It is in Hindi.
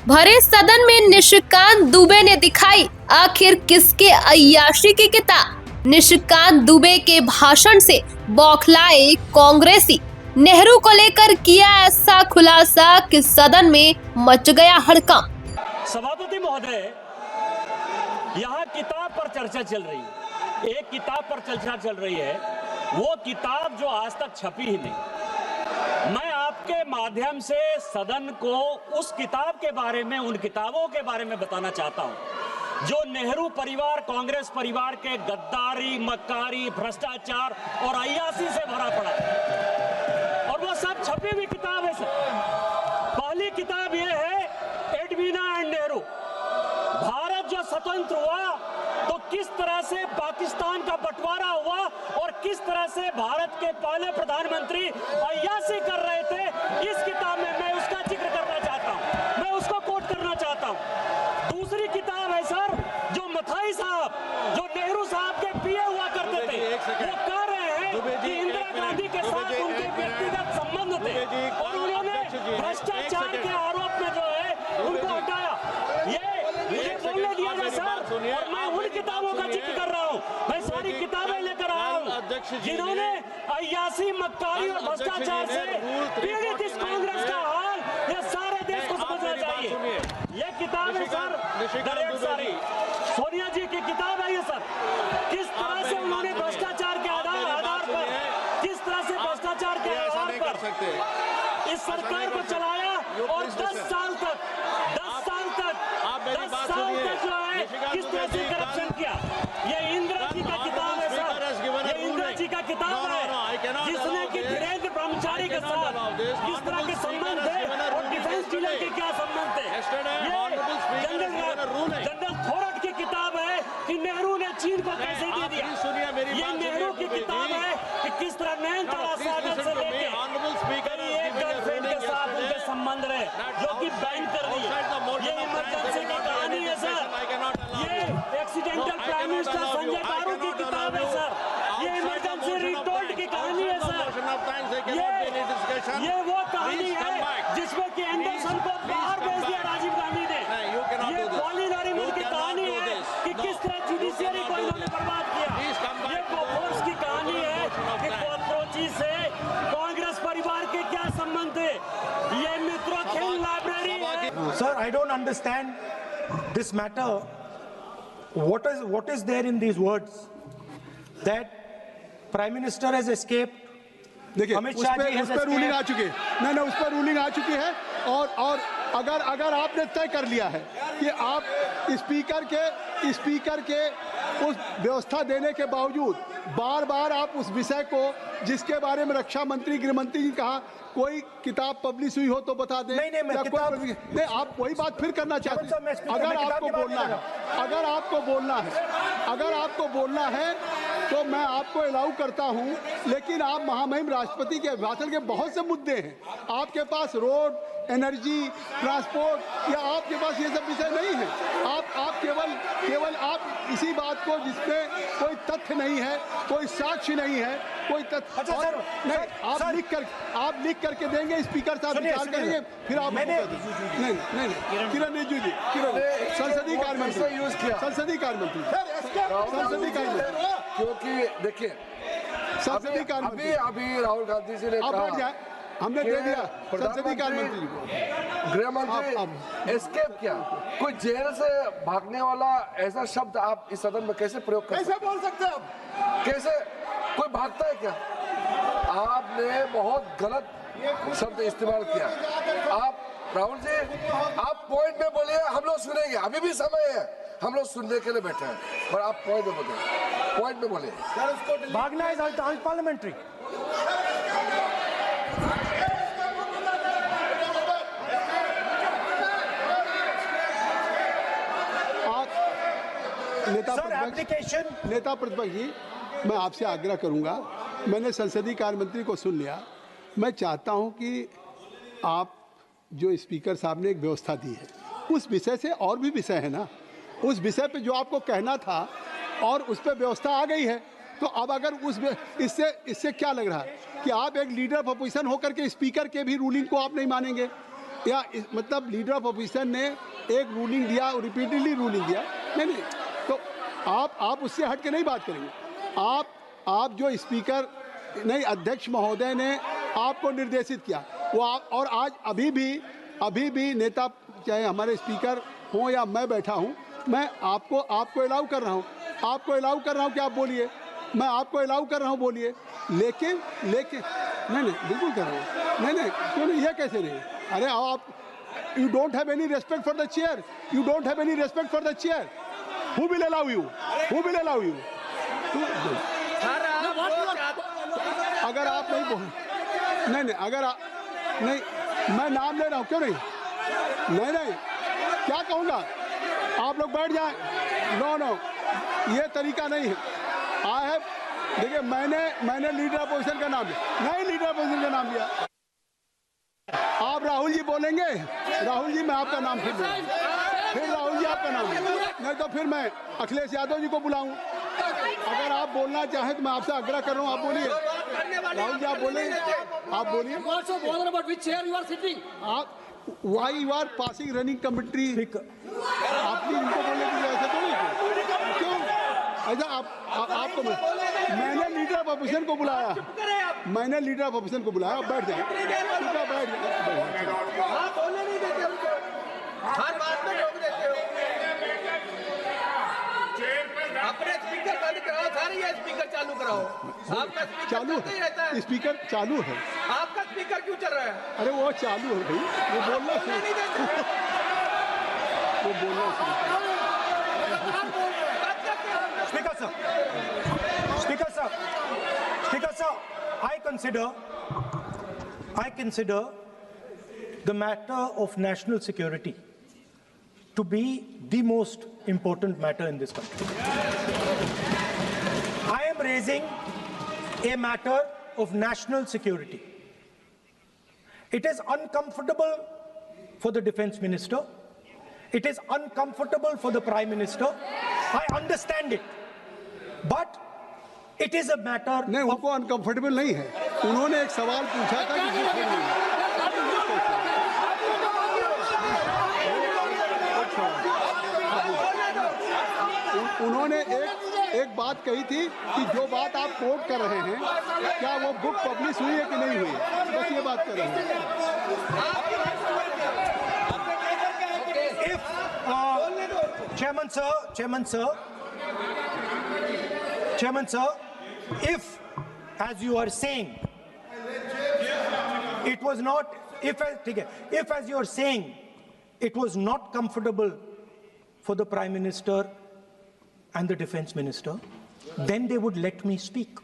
भरे सदन में निशिकांत दुबे ने दिखाई आखिर किसके अय्याशी की किताब। निशिकांत दुबे के भाषण से बौखलाए कांग्रेसी। नेहरू को लेकर किया ऐसा खुलासा कि सदन में मच गया हड़कंप। सभापति महोदय, यहाँ किताब पर चर्चा चल रही है। एक किताब पर चर्चा चल रही है, वो किताब जो आज तक छपी ही नहीं। मैं आपके माध्यम से सदन को उस किताब के बारे में, उन किताबों के बारे में बताना चाहता हूं जो नेहरू परिवार, कांग्रेस परिवार के गद्दारी, मक्कारी, भ्रष्टाचार और अय्यासी से भरा पड़ा है। और वो सब छपी हुई किताब है सर। पहली किताब ये है एडवीना एंड नेहरू। भारत जो स्वतंत्र हुआ तो किस तरह से पाकिस्तान का बंटवारा हुआ और किस तरह से भारत के पहले प्रधानमंत्री अय्यासी कर रहे थे, इस किताब में मैं उसका जिक्र करना चाहता हूं, मैं उसको कोट करना चाहता हूं। दूसरी किताब है सर, जो मथाई साहब, जो नेहरू साहब के पीए हुआ करते थे, वो कह रहे हैं कि इंदिरा गांधी के साथ उनके व्यक्तिगत संबंध थे और उन्होंने भ्रष्टाचार के आरोप में जो है उनको हटाया। ये मुझे बोलने दिया जाए सर, और मैं उन किताबों का जिक्र कर रहा हूँ। मैं सारी किताबें लेकर आया हूँ जिन्होंने अय्यासी, मक्कारी और भ्रष्टाचार से पीड़ित इस कांग्रेस का हाल ये सारे देश को समझना चाहिए। ये किताब है सर, डायरेक्ट सारी सोनिया जी की किताब है ये सर। किस तरह से उन्होंने भ्रष्टाचार के आधार पर, किस तरह से भ्रष्टाचार के आधार पर इस सरकार को चलाया और 10 साल तक जो है किस तरह से करप्शन किया। ये इंदिरा जी का किताब है सर, ये इंदिरा जी का किताब है जिसने कि धीरेन्द्र ब्रह्मचारी के साथ किस तरह के संबंध थे और डिफेंस डीलर के क्या संबंध थे। ये जनरल थोरट की किताब है कि नेहरू ने चीन को कैसे दे दिया। ये नेहरू की किताब है कि किस तरह नयनतारा सागर से लेके एक गर्लफ्रेंड के साथ उनके संबंध रहे जो कि बैन कर दी। ये इमरजेंसी की कहानी है सर। ये एक्सीडेंटल प्राइम मिनिस्टर संजय बारू की किताब है सर। ये इमरजेंसी रिटोल्ड की कहानी है सर। ये वो कहानी है जिसमें कि एंडरसन को बाहर भेज दिया राजीव गांधी ने। ये कॉलिन नरीमन की कहानी है कि किस तरह जुडिशियरी को इन्होंने बर्बाद किया। ये बोफोर्स की कहानी है कि कॉकरोची से कांग्रेस परिवार के क्या संबंध थे। ये मित्रों खेल लाइब्रेरी है। Sir, I don't understand this matter. What is there in these words that Prime Minister has escaped? देखिए, अमित उस शाह पर जी has रूलिंग आ escaped. चुकी है। नहीं, उस पर रूलिंग आ चुकी है। और अगर आपने तय कर लिया है कि आप स्पीकर के उस व्यवस्था देने के बावजूद बार बार आप उस विषय को, जिसके बारे में रक्षा मंत्री, गृह मंत्री जी कहा कोई किताब पब्लिश हुई हो तो बता दें। नहीं, आप वही बात फिर करना चाहते हैं। अगर आपको बोलना है तो मैं आपको अलाउ करता हूं, लेकिन आप महामहिम राष्ट्रपति के अभिभाषण के बहुत से मुद्दे हैं। आपके पास रोड, एनर्जी, ट्रांसपोर्ट, या आपके पास ये सब विषय नहीं है। आप केवल आप इसी बात को, जिसमें कोई तथ्य नहीं है, कोई साक्ष्य नहीं है, कोई तथ्य। अच्छा सर, नहीं, आप लिख करके देंगे, स्पीकर साहब विचार करेंगे, फिर आप नहीं, किरण रिजिजू जी, संसदीय कार्य मंत्री, क्योंकि देखिए संसदीय कार्य मंत्री अभी राहुल गांधी जी ने कहा, हमने दे दिया संसदीय कार्य मंत्री को। गृह मंत्री एस्केप किया। कोई जेल से भागने वाला ऐसा शब्द आप इस सदन में कैसे प्रयोग कर कैसे बोल सकते हैं आप? कैसे कोई भागता है क्या? आपने बहुत गलत शब्द इस्तेमाल किया। आप राहुल जी, आप पॉइंट में बोलिए, हम लोग सुनेंगे। अभी भी समय है, हम लोग सुनने के लिए बैठे हैं, पर आप पॉइंट में बोलिए। भागना is unparliamentary. नेता प्रतिपक्ष जी, मैं आपसे आग्रह करूंगा, मैंने संसदीय कार्य मंत्री को सुन लिया। मैं चाहता हूं कि आप जो स्पीकर साहब ने एक व्यवस्था दी है, उस विषय से, और भी विषय है ना, उस विषय पे जो आपको कहना था और उस पर व्यवस्था आ गई है, तो अब अगर इससे क्या लग रहा है कि आप एक लीडर ऑफ अपोजिशन होकर के स्पीकर के भी रूलिंग को आप नहीं मानेंगे? या मतलब लीडर ऑफ अपोजिशन ने एक रूलिंग दिया और रिपीटेडली रूलिंग दिया, नहीं तो आप उससे हट के नहीं बात करेंगे। आप जो स्पीकर नहीं अध्यक्ष महोदय ने आपको निर्देशित किया वो और आज अभी भी नेता चाहे हमारे स्पीकर हों या मैं बैठा हूं, मैं आपको अलाउ कर रहा हूं, कि आप बोलिए, मैं आपको अलाउ कर रहा हूं, बोलिए। लेकिन नहीं बिल्कुल कर रहा हूं, नहीं क्यों नहीं, ये कैसे नहीं? अरे आप you don't have any respect for the chair, who will allow you? अगर आप नहीं बोल नहीं अगर आप नहीं, मैं नाम ले रहा हूँ, क्यों नहीं? क्या कहूँगा? आप लोग बैठ जाएं। नो ये तरीका नहीं है। देखिए मैंने लीडर अपोजिशन का नाम लिया, आप राहुल जी बोलेंगे, राहुल जी मैं आपका नाम फिर राहुल जी आपका नाम, नहीं तो फिर मैं अखिलेश यादव जी को बुलाऊं। अगर आप बोलना चाहें तो मैं आपसे आग्रह कर रहा हूं, आप बोलिए। राहुल जी आप बोलिए। आप why you are passing running committee, आपने इनको बोलने के लिए ऐसे तो नहीं क्यों? ऐसा आपको मैंने लीडर ऑफ अपोजिशन को बुलाया, आप बैठ जाए, हर बात में रोक देते हो। अपने स्पीकर बंद कराओ, सारे ये स्पीकर चालू कराओ। आपका चालू रहता है, स्पीकर चालू है। आपका स्पीकर क्यों चल रहा है? अरे वो चालू है भाई, वो बोलना शुरू Speaker sir, I consider the matter of national security to be the most important matter in this country. I am raising a matter of national security. It is uncomfortable for the defense minister. It is uncomfortable for the prime minister. I understand it. But it is a matter नहीं, उनको अनकंफर्टेबल नहीं है। उन्होंने एक सवाल पूछा था कि उन्होंने एक बात कही थी कि जो बात आप कोट कर रहे हैं क्या वो बुक पब्लिश हुई है कि नहीं हुई, बस ये बात कर रहे हैं। Chairman sir, if as you are saying it was not, if as you are saying it was not comfortable for the Prime Minister and the Defense Minister, then they would let me speak.